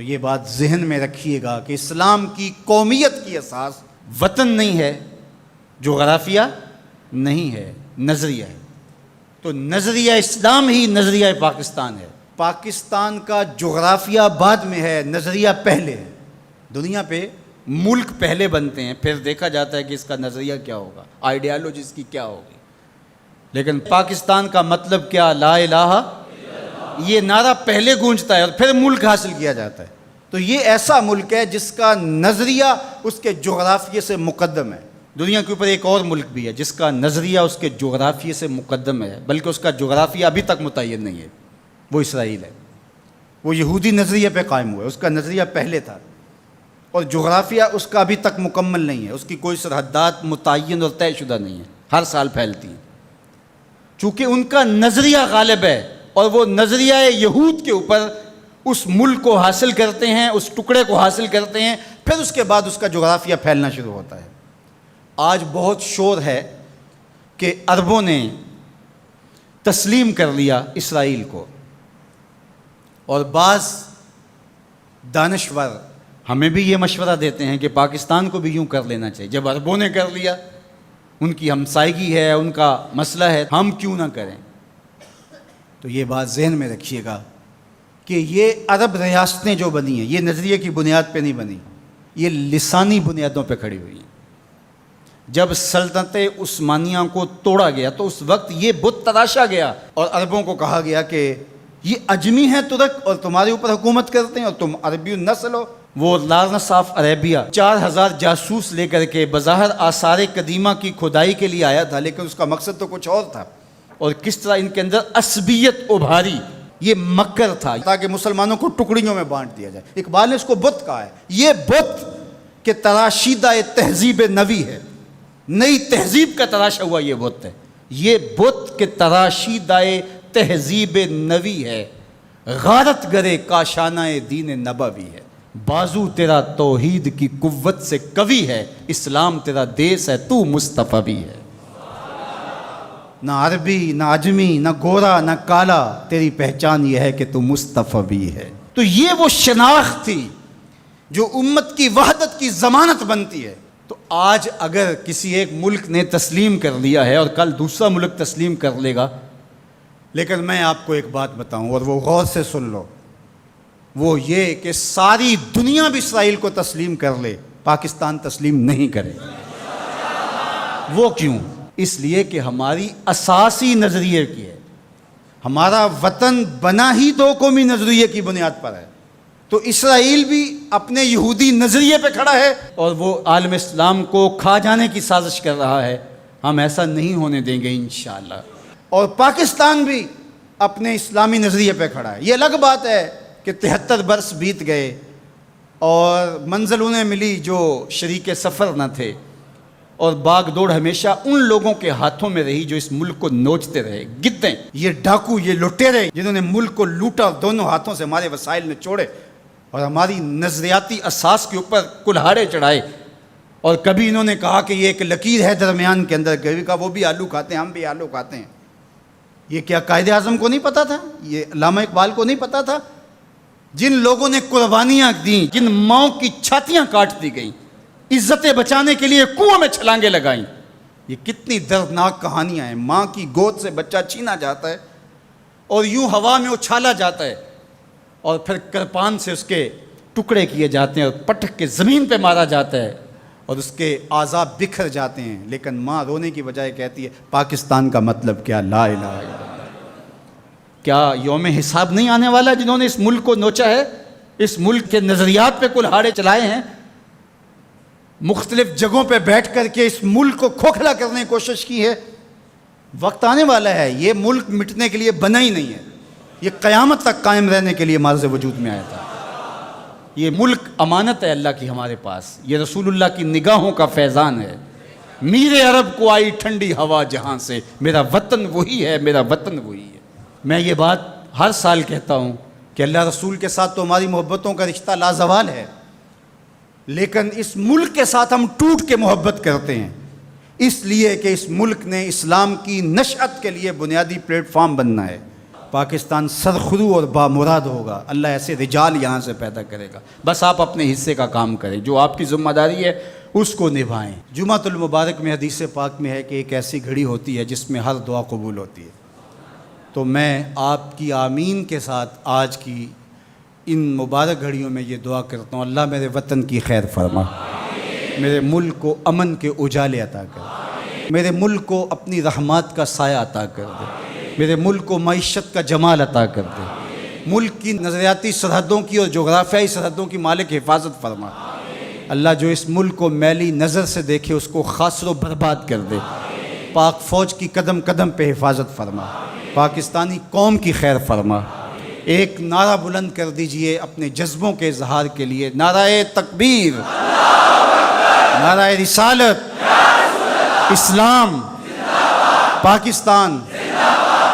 تو یہ بات ذہن میں رکھیے گا کہ اسلام کی قومیت کی اساس وطن نہیں ہے، جغرافیہ نہیں ہے، نظریہ ہے۔ تو نظریہ اسلام ہی نظریہ پاکستان ہے۔ پاکستان کا جغرافیہ بعد میں ہے، نظریہ پہلے ہے۔ دنیا پہ ملک پہلے بنتے ہیں، پھر دیکھا جاتا ہے کہ اس کا نظریہ کیا ہوگا، آئیڈیالوجی اس کی کیا ہوگی۔ لیکن پاکستان کا مطلب کیا؟ لا الہ، یہ نعرہ پہلے گونجتا ہے اور پھر ملک حاصل کیا جاتا ہے۔ تو یہ ایسا ملک ہے جس کا نظریہ اس کے جغرافیے سے مقدم ہے۔ دنیا کے اوپر ایک اور ملک بھی ہے جس کا نظریہ اس کے جغرافیے سے مقدم ہے، بلکہ اس کا جغرافیہ ابھی تک متعین نہیں ہے، وہ اسرائیل ہے۔ وہ یہودی نظریے پہ قائم ہوا ہے، اس کا نظریہ پہلے تھا اور جغرافیہ اس کا ابھی تک مکمل نہیں ہے، اس کی کوئی سرحدات متعین اور طے شدہ نہیں ہے، ہر سال پھیلتی ہیں۔ چونکہ ان کا نظریہ غالب ہے اور وہ نظریہ یہود کے اوپر اس ملک کو حاصل کرتے ہیں، اس ٹکڑے کو حاصل کرتے ہیں، پھر اس کے بعد اس کا جغرافیہ پھیلنا شروع ہوتا ہے۔ آج بہت شور ہے کہ عربوں نے تسلیم کر لیا اسرائیل کو، اور بعض دانشور ہمیں بھی یہ مشورہ دیتے ہیں کہ پاکستان کو بھی یوں کر لینا چاہیے۔ جب عربوں نے کر لیا، ان کی ہمسائیگی ہے، ان کا مسئلہ ہے، ہم کیوں نہ کریں؟ تو یہ بات ذہن میں رکھیے گا کہ یہ عرب ریاستیں جو بنی ہیں، یہ نظریے کی بنیاد پہ نہیں بنی، یہ لسانی بنیادوں پہ کھڑی ہوئی ہیں۔ جب سلطنت عثمانیہ کو توڑا گیا تو اس وقت یہ بت تراشا گیا اور عربوں کو کہا گیا کہ یہ اجمی ہیں ترک اور تمہارے اوپر حکومت کرتے ہیں اور تم عربی النسل ہو۔ وہ لارنس آف عربیہ 4000 جاسوس لے کر کے بظاہر آثار قدیمہ کی کھدائی کے لیے آیا تھا، لیکن اس کا مقصد تو کچھ اور تھا، اور کس طرح ان کے اندر عصبیت ابھاری، یہ مکر تھا تاکہ مسلمانوں کو ٹکڑیوں میں بانٹ دیا جائے۔ اقبال نے اس کو بت کہا ہے۔ یہ بت کہ تراشیدہ تہذیب نوی ہے، نئی تہذیب کا تراشا ہوا یہ بت ہے۔ یہ بت کہ تراشیدہ تہذیب نوی ہے، غارت گرے کاشانہ دین نبوی ہے۔ بازو تیرا توحید کی قوت سے قوی ہے، اسلام تیرا دیس ہے، تو مصطفی ہے۔ نہ عربی، نہ اجمی، نہ گورا، نہ کالا، تیری پہچان یہ ہے کہ تو مصطفی ہے۔ تو یہ وہ شناخت تھی جو امت کی وحدت کی ضمانت بنتی ہے۔ تو آج اگر کسی ایک ملک نے تسلیم کر لیا ہے اور کل دوسرا ملک تسلیم کر لے گا، لیکن میں آپ کو ایک بات بتاؤں اور وہ غور سے سن لو، وہ یہ کہ ساری دنیا بھی اسرائیل کو تسلیم کر لے، پاکستان تسلیم نہیں کرے۔ وہ کیوں؟ اس لیے کہ ہماری اساسی نظریے کی ہے، ہمارا وطن بنا ہی دو قومی نظریے کی بنیاد پر ہے۔ تو اسرائیل بھی اپنے یہودی نظریے پہ کھڑا ہے اور وہ عالم اسلام کو کھا جانے کی سازش کر رہا ہے، ہم ایسا نہیں ہونے دیں گے انشاءاللہ۔ اور پاکستان بھی اپنے اسلامی نظریے پہ کھڑا ہے۔ یہ الگ بات ہے کہ 73 برس بیت گئے اور منزل انہیں ملی جو شریک سفر نہ تھے، اور باغ دوڑ ہمیشہ ان لوگوں کے ہاتھوں میں رہی جو اس ملک کو نوچتے رہے۔ گدیں، یہ ڈاکو، یہ لٹیرے جنہوں نے ملک کو لوٹا، دونوں ہاتھوں سے ہمارے وسائل نے چھوڑے اور ہماری نظریاتی اساس کے اوپر کلہاڑے چڑھائے۔ اور کبھی انہوں نے کہا کہ یہ ایک لکیر ہے درمیان کے اندر، کبھی کہا وہ بھی آلو کھاتے ہیں، ہم بھی آلو کھاتے ہیں۔ یہ کیا قائد اعظم کو نہیں پتا تھا؟ یہ علامہ اقبال کو نہیں پتا تھا؟ جن لوگوں نے قربانیاں دیں، جن ماؤں کی چھاتیاں کاٹ دی گئیں، عزتیں بچانے کے لیے کنویں میں چھلانگیں لگائیں، یہ کتنی دردناک کہانیاں ہیں۔ ماں کی گود سے بچہ چھینا جاتا ہے اور یوں ہوا میں اچھالا جاتا ہے اور پھر کرپان سے اس کے ٹکڑے کیے جاتے ہیں اور پٹک کے زمین پہ مارا جاتا ہے اور اس کے اعضاء بکھر جاتے ہیں، لیکن ماں رونے کی بجائے کہتی ہے پاکستان کا مطلب کیا؟ لا الہ الا اللہ۔ کیا یوم حساب نہیں آنے والا؟ جنہوں نے اس ملک کو نوچا ہے، اس ملک کے نظریات پہ کلہاڑے چلائے ہیں، مختلف جگہوں پہ بیٹھ کر کے اس ملک کو کھوکھلا کرنے کی کوشش کی ہے، وقت آنے والا ہے۔ یہ ملک مٹنے کے لیے بنا ہی نہیں ہے، یہ قیامت تک قائم رہنے کے لیے معرض وجود میں آیا تھا۔ یہ ملک امانت ہے اللہ کی ہمارے پاس، یہ رسول اللہ کی نگاہوں کا فیضان ہے۔ میر عرب کو آئی ٹھنڈی ہوا جہاں سے، میرا وطن وہی ہے، میرا وطن وہی ہے۔ میں یہ بات ہر سال کہتا ہوں کہ اللہ رسول کے ساتھ تو ہماری محبتوں کا رشتہ لازوال ہے، لیکن اس ملک کے ساتھ ہم ٹوٹ کے محبت کرتے ہیں، اس لیے کہ اس ملک نے اسلام کی نشأت کے لیے بنیادی پلیٹ فارم بننا ہے۔ پاکستان سرخرو اور بامراد ہوگا، اللہ ایسے رجال یہاں سے پیدا کرے گا۔ بس آپ اپنے حصے کا کام کریں، جو آپ کی ذمہ داری ہے اس کو نبھائیں۔ جمعۃ المبارک میں حدیث پاک میں ہے کہ ایک ایسی گھڑی ہوتی ہے جس میں ہر دعا قبول ہوتی ہے۔ تو میں آپ کی آمین کے ساتھ آج کی ان مبارک گھڑیوں میں یہ دعا کرتا ہوں، اللہ میرے وطن کی خیر فرما، میرے ملک کو امن کے اجالے عطا کر دے، میرے ملک کو اپنی رحمات کا سایہ عطا کر دے، میرے ملک کو معیشت کا جمال عطا کر دے، ملک کی نظریاتی سرحدوں کی اور جغرافیائی سرحدوں کی مالک حفاظت فرما۔ اللہ جو اس ملک کو میلی نظر سے دیکھے اس کو خاصر و برباد کر دے۔ پاک فوج کی قدم قدم پہ حفاظت فرما، پاکستانی قوم کی خیر فرما۔ ایک نعرہ بلند کر دیجئے اپنے جذبوں کے اظہار کے لیے، نعرہ تکبیر، نعرہ رسالت، اسلام، پاکستان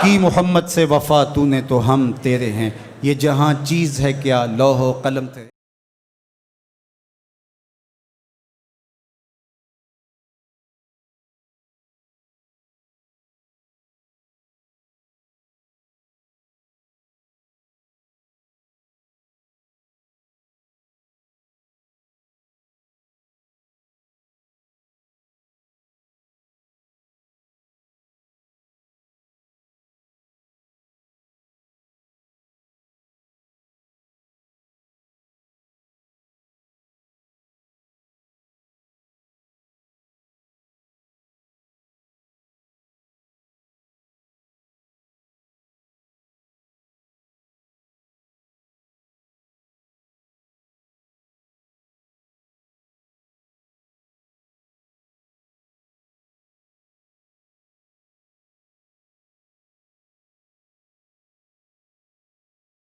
کی محمد سے وفا تو نے تو ہم تیرے ہیں، یہ جہاں چیز ہے کیا لوح و قلم تھے۔